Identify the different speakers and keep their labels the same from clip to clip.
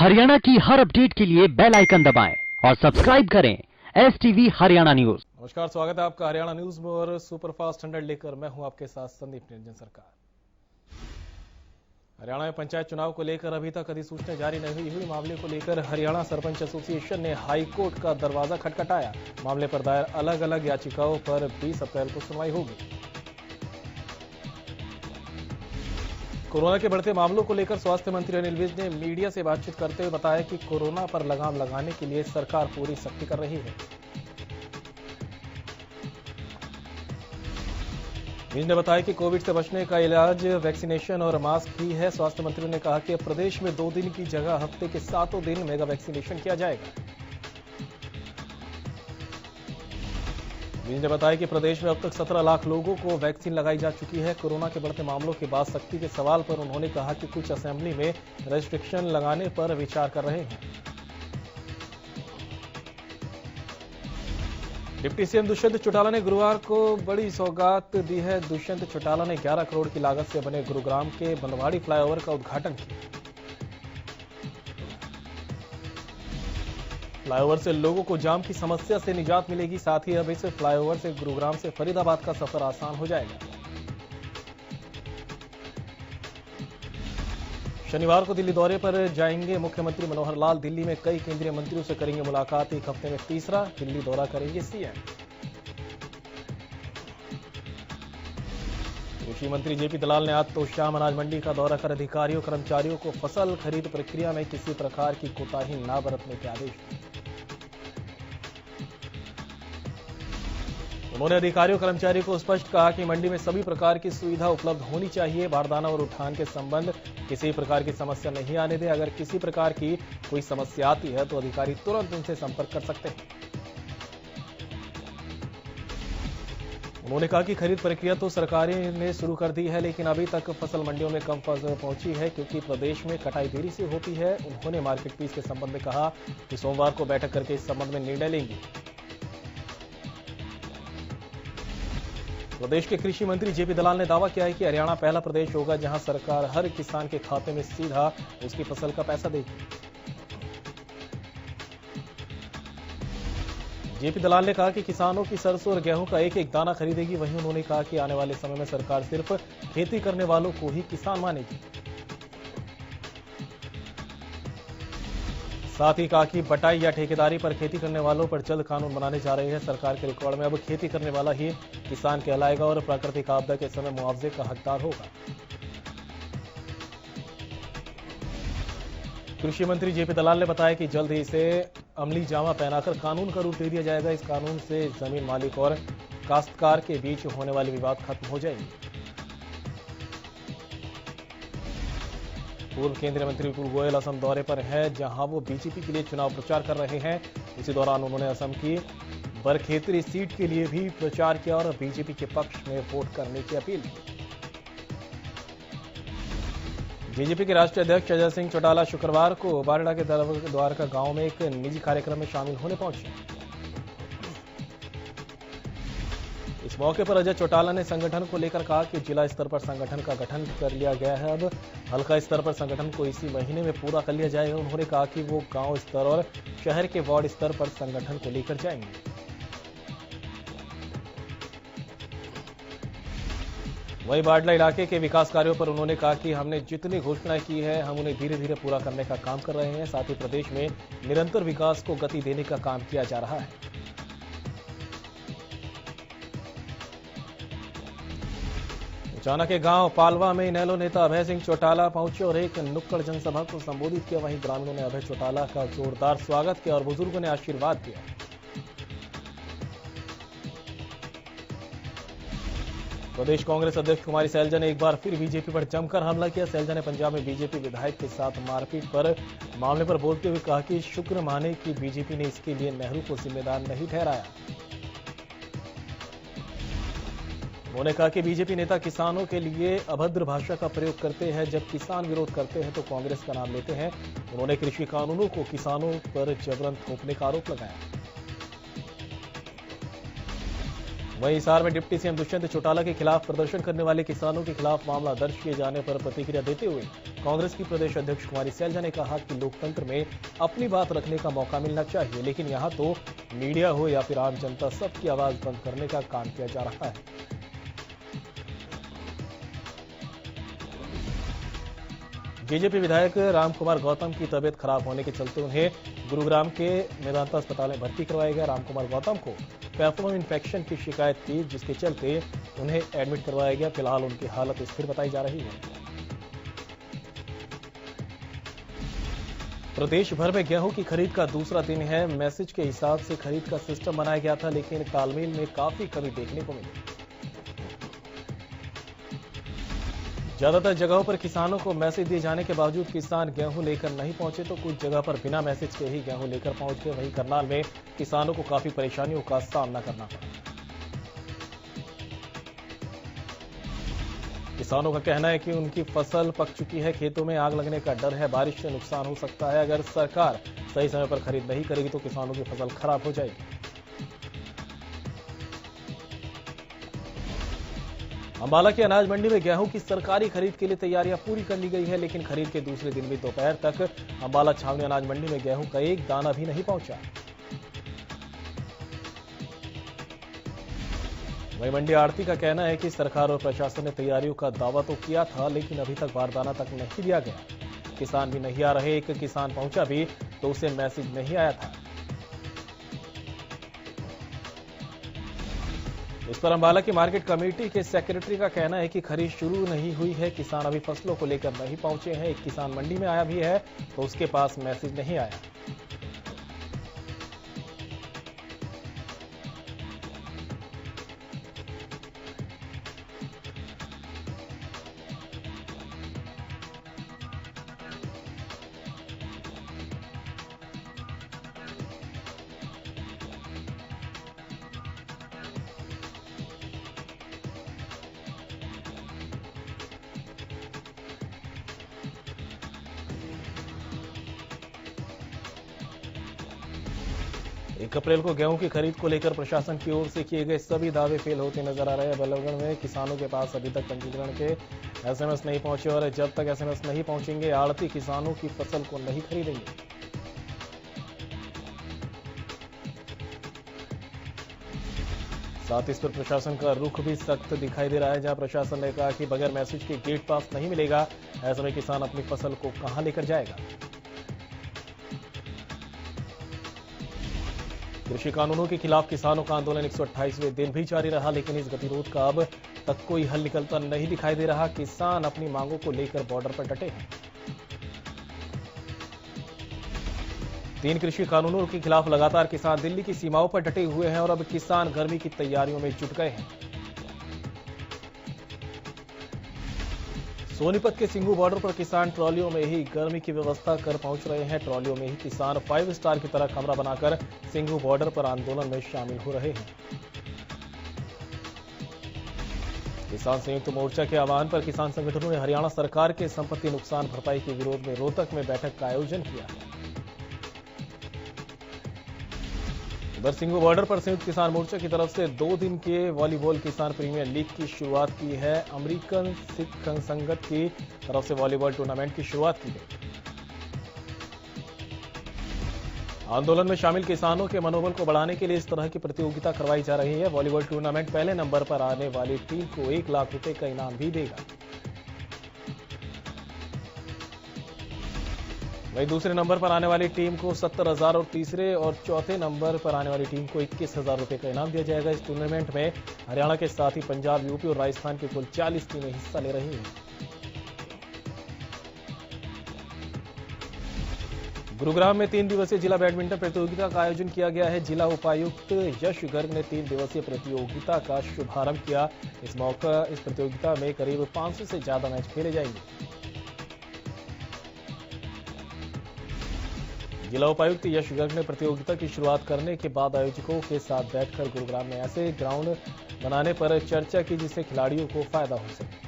Speaker 1: हरियाणा की हर अपडेट के लिए बेल आइकन दबाएं और सब्सक्राइब करें STV हरियाणा न्यूज।
Speaker 2: नमस्कार, स्वागत है आपका हरियाणा न्यूज में और सुपरफास्ट 100 लेकर मैं हूं आपके साथ संदीप निरंजन सरकार। हरियाणा में पंचायत चुनाव को लेकर अभी तक अधिसूचना जारी नहीं हुई। मामले को लेकर हरियाणा सरपंच एसोसिएशन ने हाई कोर्ट का दरवाजा खटखटाया। मामले पर दायर अलग अलग याचिकाओं पर 20 अप्रैल को सुनवाई होगी। कोरोना के बढ़ते मामलों को लेकर स्वास्थ्य मंत्री अनिल विज ने मीडिया से बातचीत करते हुए बताया कि कोरोना पर लगाम लगाने के लिए सरकार पूरी सख्ती कर रही है। विज ने बताया कि कोविड से बचने का इलाज वैक्सीनेशन और मास्क ही है। स्वास्थ्य मंत्री ने कहा कि अब प्रदेश में 2 दिन की जगह हफ्ते के 7 दिन मेगा वैक्सीनेशन किया जाएगा। विज ने बताया कि प्रदेश में अब तक 17 लाख लोगों को वैक्सीन लगाई जा चुकी है। कोरोना के बढ़ते मामलों के बाद सख्ती के सवाल पर उन्होंने कहा कि कुछ असेंबली में रेस्ट्रिक्शन लगाने पर विचार कर रहे हैं। डिप्टी सीएम दुष्यंत चौटाला ने गुरुवार को बड़ी सौगात दी है। दुष्यंत चौटाला ने 11 करोड़ की लागत से बने गुरुग्राम के बनवाड़ी फ्लाईओवर का उद्घाटन किया। फ्लाईओवर से लोगों को जाम की समस्या से निजात मिलेगी। साथ ही अब इस फ्लाईओवर से गुरुग्राम से फरीदाबाद का सफर आसान हो जाएगा। शनिवार को दिल्ली दौरे पर जाएंगे मुख्यमंत्री मनोहर लाल। दिल्ली में कई केंद्रीय मंत्रियों से करेंगे मुलाकात। एक हफ्ते में तीसरा दिल्ली दौरा करेंगे सीएम। कृषि मंत्री जेपी दलाल ने आज तोशाम अनाज मंडी का दौरा कर अधिकारियों कर्मचारियों को फसल खरीद प्रक्रिया में किसी प्रकार की कोताही न बरतने के आदेश दिए। उन्होंने अधिकारियों कर्मचारियों को स्पष्ट कहा कि मंडी में सभी प्रकार की सुविधा उपलब्ध होनी चाहिए। बारदाना और उठान के संबंध किसी प्रकार की समस्या नहीं आने दें। अगर किसी प्रकार की कोई समस्या आती है तो अधिकारी तुरंत उनसे संपर्क कर सकते हैं। उन्होंने कहा कि खरीद प्रक्रिया तो सरकार ने शुरू कर दी है, लेकिन अभी तक फसल मंडियों में कम फसल पहुंची है क्योंकि प्रदेश में कटाई देरी से होती है। उन्होंने मार्केट फीस के संबंध में कहा कि सोमवार को बैठक करके इस संबंध में निर्णय लेंगे। प्रदेश के कृषि मंत्री जेपी दलाल ने दावा किया है कि हरियाणा पहला प्रदेश होगा जहां सरकार हर किसान के खाते में सीधा उसकी फसल का पैसा देगी। जेपी दलाल ने कहा कि किसानों की सरसों और गेहूं का एक एक दाना खरीदेगी। वहीं उन्होंने कहा कि आने वाले समय में सरकार सिर्फ खेती करने वालों को ही किसान मानेगी। साथ ही कहा कि बटाई या ठेकेदारी पर खेती करने वालों पर जल्द कानून बनाने जा रहे हैं। सरकार के रिकॉर्ड में अब खेती करने वाला ही किसान कहलाएगा और प्राकृतिक आपदा के समय मुआवजे का हकदार होगा। कृषि मंत्री जेपी दलाल ने बताया कि जल्द ही इसे अमली जामा पहनाकर कानून का रूप दे दिया जाएगा। इस कानून से जमीन मालिक और काश्तकार के बीच होने वाले विवाद खत्म हो जाएंगे। पूर्व केंद्रीय मंत्री विपुल गोयल असम दौरे पर है, जहां वो बीजेपी के लिए चुनाव प्रचार कर रहे हैं। इसी दौरान उन्होंने असम की बरखेतरी सीट के लिए भी प्रचार किया और बीजेपी के पक्ष में वोट करने की अपील की। बीजेपी के राष्ट्रीय अध्यक्ष अजय सिंह चौटाला शुक्रवार को बारड़ा के द्वारका गांव में एक निजी कार्यक्रम में शामिल होने पहुंचे। इस मौके पर अजय चौटाला ने संगठन को लेकर कहा कि जिला स्तर पर संगठन का गठन कर लिया गया है। अब हल्का स्तर पर संगठन को इसी महीने में पूरा कर लिया जाएगा। उन्होंने कहा कि वो गांव स्तर और शहर के वार्ड स्तर पर संगठन को लेकर जाएंगे। वहीं बाडला इलाके के विकास कार्यों पर उन्होंने कहा कि हमने जितनी घोषणाएं की है हम उन्हें धीरे धीरे पूरा करने का काम कर रहे हैं। साथ ही प्रदेश में निरंतर विकास को गति देने का काम किया जा रहा है। अचानक के गांव पालवा में इनेलो नेता अभय सिंह चौटाला पहुंचे और एक नुक्कड़ जनसभा को संबोधित किया। वहीं ग्रामीणों ने अभय चौटाला का जोरदार स्वागत किया और बुजुर्गों ने आशीर्वाद दिया। प्रदेश कांग्रेस अध्यक्ष कुमारी सैलजा ने एक बार फिर बीजेपी पर जमकर हमला किया। सैलजा ने पंजाब में बीजेपी विधायक के साथ मारपीट पर मामले पर बोलते हुए कहा कि शुक्र माने कि बीजेपी ने इसके लिए नेहरू को जिम्मेदार नहीं ठहराया। उन्होंने कहा कि बीजेपी नेता किसानों के लिए अभद्र भाषा का प्रयोग करते हैं। जब किसान विरोध करते हैं तो कांग्रेस का नाम लेते हैं। उन्होंने कृषि कानूनों को किसानों पर जबरन थोपने का आरोप लगाया। वहीं हिसार में डिप्टी सीएम दुष्यंत चौटाला के खिलाफ प्रदर्शन करने वाले किसानों के खिलाफ मामला दर्ज किए जाने पर प्रतिक्रिया देते हुए कांग्रेस की प्रदेश अध्यक्ष कुमारी सैलजा ने कहा कि लोकतंत्र में अपनी बात रखने का मौका मिलना चाहिए, लेकिन यहां तो मीडिया हो या फिर आम जनता सबकी आवाज बंद करने का काम किया जा रहा है। बीजेपी विधायक रामकुमार गौतम की तबीयत खराब होने के चलते उन्हें गुरुग्राम के मेदांता अस्पताल में भर्ती करवाया गया। रामकुमार गौतम को फेफड़ों में इंफेक्शन की शिकायत थी, जिसके चलते उन्हें एडमिट करवाया गया। फिलहाल उनकी हालत स्थिर बताई जा रही है। प्रदेश भर में गेहूं की खरीद का दूसरा दिन है। मैसेज के हिसाब से खरीद का सिस्टम बनाया गया था, लेकिन तालमेल में काफी कमी देखने को मिली। ज्यादातर जगहों पर किसानों को मैसेज दिए जाने के बावजूद किसान गेहूं लेकर नहीं पहुंचे, तो कुछ जगह पर बिना मैसेज के ही गेहूं लेकर पहुंच गए। वहीं करनाल में किसानों को काफी परेशानियों का सामना करना पड़ा। किसानों का कहना है कि उनकी फसल पक चुकी है, खेतों में आग लगने का डर है, बारिश से नुकसान हो सकता है। अगर सरकार सही समय पर खरीद नहीं करेगी तो किसानों की फसल खराब हो जाएगी। अंबाला की अनाज मंडी में गेहूं की सरकारी खरीद के लिए तैयारियां पूरी कर ली गई है, लेकिन खरीद के दूसरे दिन भी दोपहर तक अंबाला छावनी अनाज मंडी में गेहूं का एक दाना भी नहीं पहुंचा। वहीं मंडी आड़ती का कहना है कि सरकार और प्रशासन ने तैयारियों का दावा तो किया था, लेकिन अभी तक बारदाना तक नहीं दिया गया। किसान भी नहीं आ रहे, एक किसान पहुंचा भी तो उसे मैसेज नहीं आया था। इस पर अंबाला की मार्केट कमेटी के सेक्रेटरी का कहना है कि खरीद शुरू नहीं हुई है, किसान अभी फसलों को लेकर नहीं पहुंचे हैं। एक किसान मंडी में आया भी है तो उसके पास मैसेज नहीं आया। एक अप्रैल को गेहूं की खरीद को लेकर प्रशासन की ओर से किए गए सभी दावे फेल होते नजर आ रहे हैं। बल्लभगढ़ में किसानों के पास अभी तक पंजीकरण के एसएमएस नहीं पहुंचे और जब तक एसएमएस नहीं पहुंचेंगे आड़ती किसानों की फसल को नहीं खरीदेंगे। साथ इस पर प्रशासन का रुख भी सख्त दिखाई दे रहा है, जहां प्रशासन ने कहा कि बगैर मैसेज के गेट पास नहीं मिलेगा। ऐसे में किसान अपनी फसल को कहां लेकर जाएगा। कृषि कानूनों के खिलाफ किसानों का आंदोलन 128वें दिन भी जारी रहा, लेकिन इस गतिरोध का अब तक कोई हल निकलता नहीं दिखाई दे रहा। किसान अपनी मांगों को लेकर बॉर्डर पर डटे हैं। 3 कृषि कानूनों के खिलाफ लगातार किसान दिल्ली की सीमाओं पर डटे हुए हैं और अब किसान गर्मी की तैयारियों में जुट गए हैं। सोनीपत के सिंघू बॉर्डर पर किसान ट्रॉलियों में ही गर्मी की व्यवस्था कर पहुंच रहे हैं। ट्रॉलियों में ही किसान 5 स्टार की तरह कमरा बनाकर सिंघू बॉर्डर पर आंदोलन में शामिल हो रहे हैं। किसान संयुक्त मोर्चा के आह्वान पर किसान संगठनों ने हरियाणा सरकार के संपत्ति नुकसान भरपाई के विरोध में रोहतक में बैठक का आयोजन किया। उधर सिंघू बॉर्डर पर संयुक्त किसान मोर्चा की तरफ से 2 दिन के वॉलीबॉल किसान प्रीमियर लीग की शुरुआत की है। अमेरिकन सिख संगत की तरफ से वॉलीबॉल टूर्नामेंट की शुरुआत की गई। आंदोलन में शामिल किसानों के मनोबल को बढ़ाने के लिए इस तरह की प्रतियोगिता करवाई जा रही है। वॉलीबॉल टूर्नामेंट पहले नंबर पर आने वाली टीम को 1 लाख रुपए का इनाम भी देगा। वहीं दूसरे नंबर पर आने वाली टीम को 70,000 और तीसरे और चौथे नंबर पर आने वाली टीम को 21,000 रुपए का इनाम दिया जाएगा। इस टूर्नामेंट में हरियाणा के साथ ही पंजाब, यूपी और राजस्थान की कुल 40 टीमें हिस्सा ले रही हैं। गुरुग्राम में 3 दिवसीय जिला बैडमिंटन प्रतियोगिता का आयोजन किया गया है। जिला उपायुक्त यश गर्ग ने 3 दिवसीय प्रतियोगिता का शुभारंभ किया। इस प्रतियोगिता में करीब 500 से ज्यादा मैच खेले जाएंगे। जिला उपायुक्त यश गर्ग ने प्रतियोगिता की शुरुआत करने के बाद आयोजकों के साथ बैठकर गुरुग्राम में ऐसे ग्राउंड बनाने पर चर्चा की जिससे खिलाड़ियों को फायदा हो सके।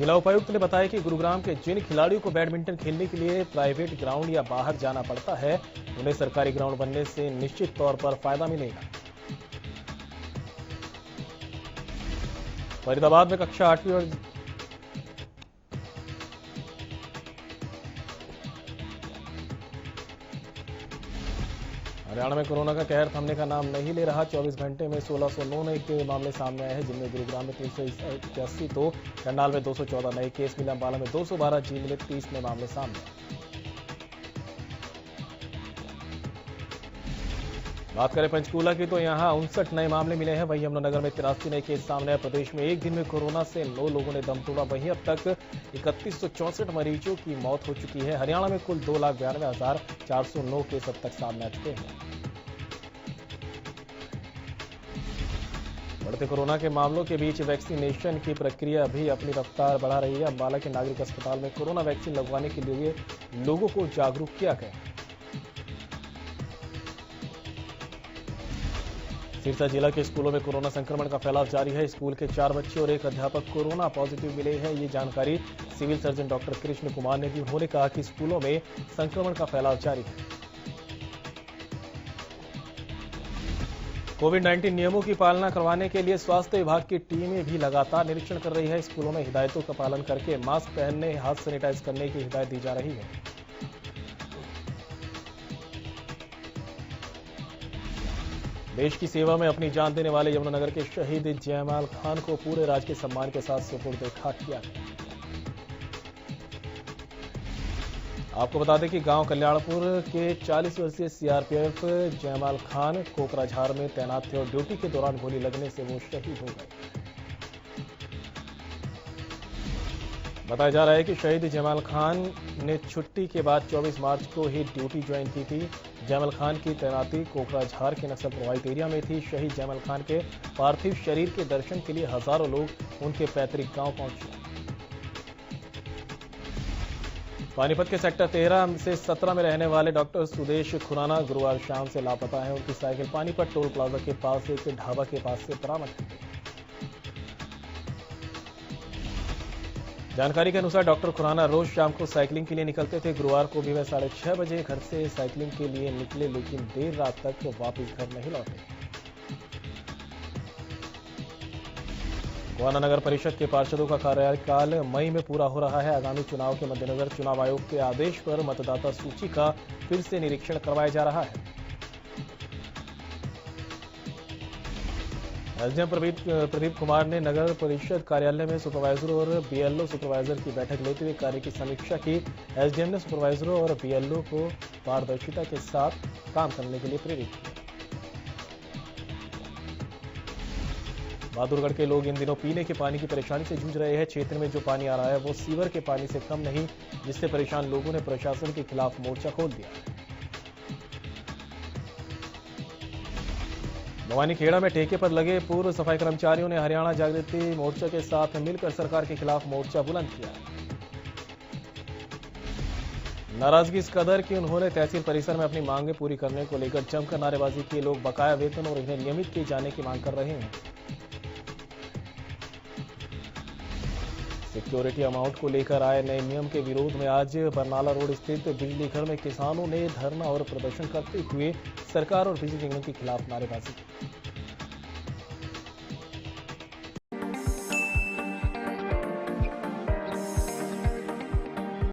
Speaker 2: जिला उपायुक्त ने बताया कि गुरुग्राम के जिन खिलाड़ियों को बैडमिंटन खेलने के लिए प्राइवेट ग्राउंड या बाहर जाना पड़ता है, उन्हें सरकारी ग्राउंड बनने से निश्चित तौर पर फायदा मिलेगा। फरीदाबाद में कक्षा 8वीं और हरियाणा में कोरोना का कहर थमने का नाम नहीं ले रहा। 24 घंटे में 1609 नए के मामले सामने आए हैं, जिनमें गुरुग्राम में 381 तो करनाल में 214 नए केस मिले। अंबाला में 212, जींद में 30 नए मामले सामने आए। बात करें पंचकूला की तो यहां 59 नए मामले मिले हैं। वहीं यमुनानगर में 83 नए केस सामने आए। प्रदेश में एक दिन में कोरोना से 9 लोगों ने दम तोड़ा। वहीं अब तक 3164 मरीजों की मौत हो चुकी है। हरियाणा में कुल 2,92,409 केस अब तक सामने आ चुके हैं। बढ़ते कोरोना के मामलों के बीच वैक्सीनेशन की प्रक्रिया भी अपनी रफ्तार बढ़ा रही है। अंबाला के नागरिक अस्पताल में कोरोना वैक्सीन लगवाने के लिए लोगों को जागरूक किया गया। सिरसा जिला के स्कूलों में कोरोना संक्रमण का फैलाव जारी है। स्कूल के 4 बच्चे और एक अध्यापक कोरोना पॉजिटिव मिले हैं। ये जानकारी civil surgeon doctor Krishna Kumar ने दी। उन्होंने कहा कि स्कूलों में संक्रमण का फैलाव जारी है। कोविड-19 नियमों की पालना करवाने के लिए स्वास्थ्य विभाग की टीमें भी लगातार निरीक्षण कर रही है। स्कूलों में हिदायतों का पालन करके मास्क पहनने, हाथ सैनिटाइज करने की हिदायत दी जा रही है। देश की सेवा में अपनी जान देने वाले यमुनानगर के शहीद जयमाल खान को पूरे राज के सम्मान के साथ सुपुर्द-ए-खाक किया गया। आपको बता दें कि गांव कल्याणपुर के 40 वर्षीय सीआरपीएफ जयमाल खान कोकराझार में तैनात थे और ड्यूटी के दौरान गोली लगने से वो शहीद हो गए। बताया जा रहा है कि शहीद जयमाल खान ने छुट्टी के बाद 24 मार्च को ही ड्यूटी ज्वाइन की थी। जयमाल खान की तैनाती कोकराझार के नक्सल प्रभावित एरिया में थी। शहीद जयमाल खान के पार्थिव शरीर के दर्शन के लिए हजारों लोग उनके पैतृक गांव पहुंचे। पानीपत के सेक्टर 13 से 17 में रहने वाले डॉक्टर सुदेश खुराना गुरुवार शाम से लापता है। उनकी साइकिल पानीपत टोल प्लाजा के पास एक ढाबा के पास से बरामद की गई। जानकारी के अनुसार डॉक्टर खुराना रोज शाम को साइकिलिंग के लिए निकलते थे। गुरुवार को भी वह 6:30 बजे घर से साइकिलिंग के लिए निकले, लेकिन देर रात तक वापस घर नहीं लौटे। गोवाना नगर परिषद के पार्षदों का कार्यकाल मई में पूरा हो रहा है। आगामी चुनाव के मद्देनजर चुनाव आयोग के आदेश पर मतदाता सूची का फिर से निरीक्षण करवाया जा रहा है। एसडीएम प्रदीप कुमार ने नगर परिषद कार्यालय में सुपरवाइजरों और बीएलओ सुपरवाइजर की बैठक लेते हुए कार्य की समीक्षा की। एसडीएम ने सुपरवाइजरों और बीएलओ को पारदर्शिता के साथ काम करने के लिए प्रेरित किया। बहादुरगढ़ के लोग इन दिनों पीने के पानी की परेशानी से जूझ रहे हैं। क्षेत्र में जो पानी आ रहा है वो सीवर के पानी से कम नहीं, जिससे परेशान लोगों ने प्रशासन के खिलाफ मोर्चा खोल दिया। भवानीखेड़ा में ठेके पर लगे पूर्व सफाई कर्मचारियों ने हरियाणा जागृति मोर्चा के साथ मिलकर सरकार के खिलाफ मोर्चा बुलंद किया। नाराजगी इस कदर कि उन्होंने तहसील परिसर में अपनी मांगें पूरी करने को लेकर जमकर नारेबाजी की। लोग बकाया वेतन और इन्हें नियमित किए जाने की मांग कर रहे हैं। सिक्योरिटी अमाउंट को लेकर आए नए नियम के विरोध में आज बरनाला रोड स्थित बिजली घर में किसानों ने धरना और प्रदर्शन करते हुए सरकार और बिजली निगम के खिलाफ नारेबाजी की।